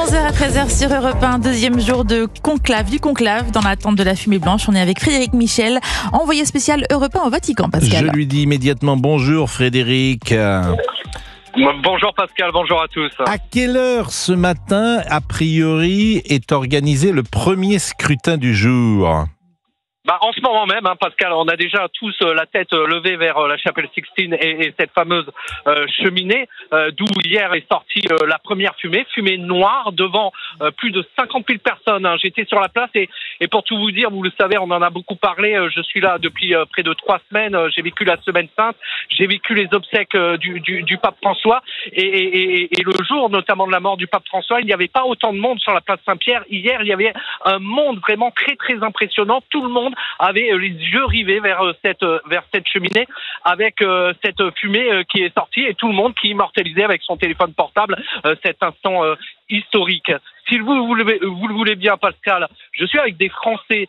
11h à 13h sur Europe 1, deuxième jour de conclave, du conclave dans l'attente de la fumée blanche. On est avec Frédéric Michel, envoyé spécial Europe 1 au Vatican, Pascal. Je lui dis immédiatement bonjour Frédéric. Bonjour Pascal, bonjour à tous. À quelle heure ce matin, a priori, est organisé le premier scrutin du jour ? En ce moment même, Pascal, on a déjà tous la tête levée vers la chapelle Sixtine et cette fameuse cheminée, d'où hier est sortie la première fumée noire devant plus de 50 000 personnes. J'étais sur la place et pour tout vous dire, vous le savez, on en a beaucoup parlé, je suis là depuis près de 3 semaines, j'ai vécu la Semaine Sainte, j'ai vécu les obsèques du pape François et le jour notamment de la mort du pape François, il n'y avait pas autant de monde sur la place Saint-Pierre. Hier, il y avait un monde vraiment très très impressionnant, tout le monde avait les yeux rivés vers cette cheminée avec cette fumée qui est sortie et tout le monde qui immortalisait avec son téléphone portable cet instant historique. Si vous le voulez bien, Pascal, je suis avec des Français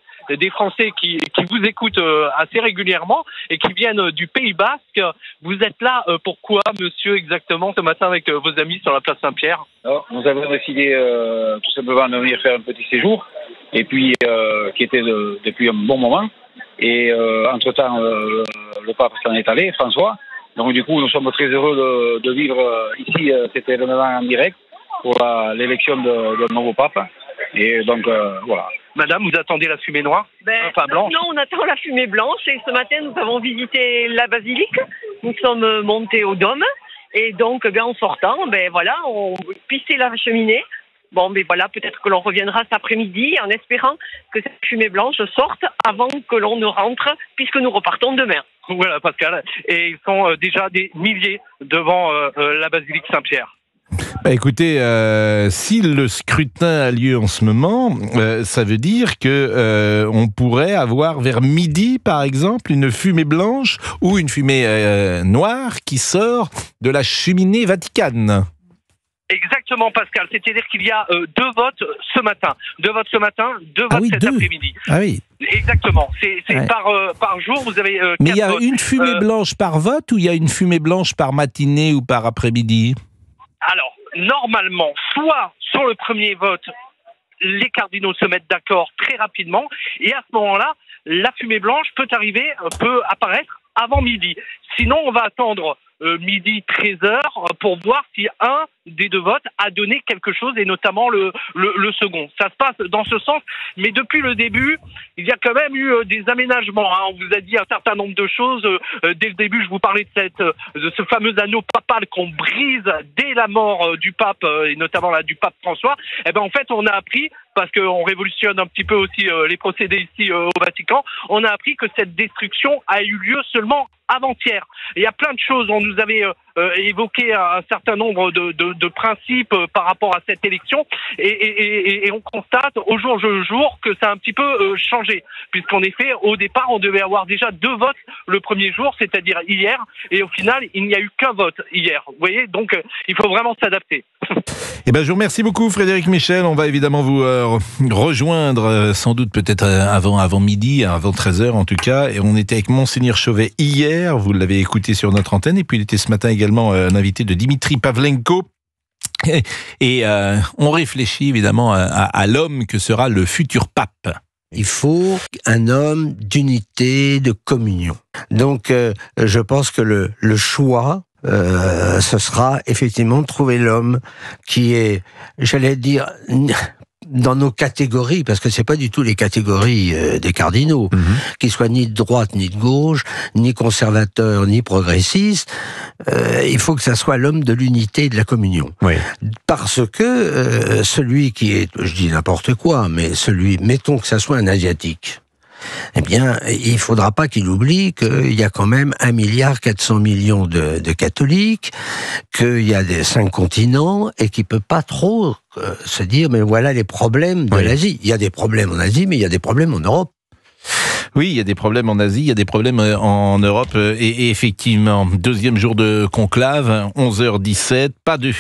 qui vous écoutent assez régulièrement et qui viennent du Pays Basque. Vous êtes là pourquoi, monsieur, exactement, ce matin avec vos amis sur la place Saint-Pierre? Alors, nous avons décidé tout simplement de venir faire un petit séjour, et puis qui était depuis un bon moment. Et entre-temps, le pape s'en est allé, François. Donc du coup, nous sommes très heureux de vivre ici cet événement en direct pour l'élection de nouveau pape. Et donc voilà. Madame, vous attendez la fumée noire, enfin blanche? Non, on attend la fumée blanche. Et ce matin, nous avons visité la basilique. Nous sommes montés au dôme. Et donc, en sortant, on pissait la cheminée. Voilà, peut-être que l'on reviendra cet après-midi en espérant que cette fumée blanche sorte avant que l'on ne rentre, puisque nous repartons demain. Voilà, Pascal. Et ils sont déjà des milliers devant la basilique Saint-Pierre. Écoutez, si le scrutin a lieu en ce moment, ça veut dire que on pourrait avoir vers midi, par exemple, une fumée blanche ou une fumée noire qui sort de la cheminée Vaticane. Exactement, Pascal. C'est-à-dire qu'il y a 2 votes ce matin. 2 votes ce matin, 2 votes cet après-midi. Ah oui. Exactement. C'est ouais. par jour, vous avez 4 Mais il y a votes. Une fumée blanche par vote ou il y a une fumée blanche par matinée ou par après-midi? Alors, normalement, soit sur le premier vote, les cardinaux se mettent d'accord très rapidement, et à ce moment-là, la fumée blanche peut apparaître avant midi. Sinon, on va attendre midi 13h pour voir si un des 2 votes a donné quelque chose, et notamment le second. Ça se passe dans ce sens, mais depuis le début, il y a quand même eu des aménagements. On vous a dit un certain nombre de choses. Dès le début, je vous parlais de ce fameux anneau papal qu'on brise dès la mort du pape, et notamment là, du pape François. En fait, on a appris, parce qu'on révolutionne un petit peu aussi les procédés ici au Vatican, on a appris que cette destruction a eu lieu seulement avant-hier. Il y a plein de choses. On nous avait évoqué un certain nombre de principes par rapport à cette élection, et on constate au jour le jour que ça a un petit peu changé, puisqu'en effet, au départ, on devait avoir déjà 2 votes le premier jour, c'est-à-dire hier, et au final, il n'y a eu qu'un vote hier. Vous voyez, donc il faut vraiment s'adapter. Je vous remercie beaucoup, Frédéric Michel. On va évidemment vous rejoindre, sans doute peut-être avant midi, avant 13h en tout cas. Et on était avec Monseigneur Chauvet hier, vous l'avez écouté sur notre antenne. Et puis il était ce matin également un invité de Dimitri Pavlenko. Et on réfléchit évidemment à l'homme que sera le futur pape. Il faut un homme d'unité, de communion. Donc je pense que le choix, ce sera effectivement de trouver l'homme qui est, j'allais dire, dans nos catégories, parce que c'est pas du tout les catégories des cardinaux, qui soient ni de droite ni de gauche, ni conservateur ni progressiste. Il faut que ça soit l'homme de l'unité et de la communion. Oui. Parce que celui qui est, je dis n'importe quoi, mais mettons que ça soit un asiatique. Il faudra pas qu'il oublie qu'il y a quand même 1,4 milliard de catholiques, qu'il y a 5 continents, et qu'il peut pas trop se dire, mais voilà les problèmes de l'Asie. Il y a des problèmes en Asie, mais il y a des problèmes en Europe. Oui, il y a des problèmes en Asie, il y a des problèmes en Europe, et effectivement, deuxième jour de conclave, 11h17, pas de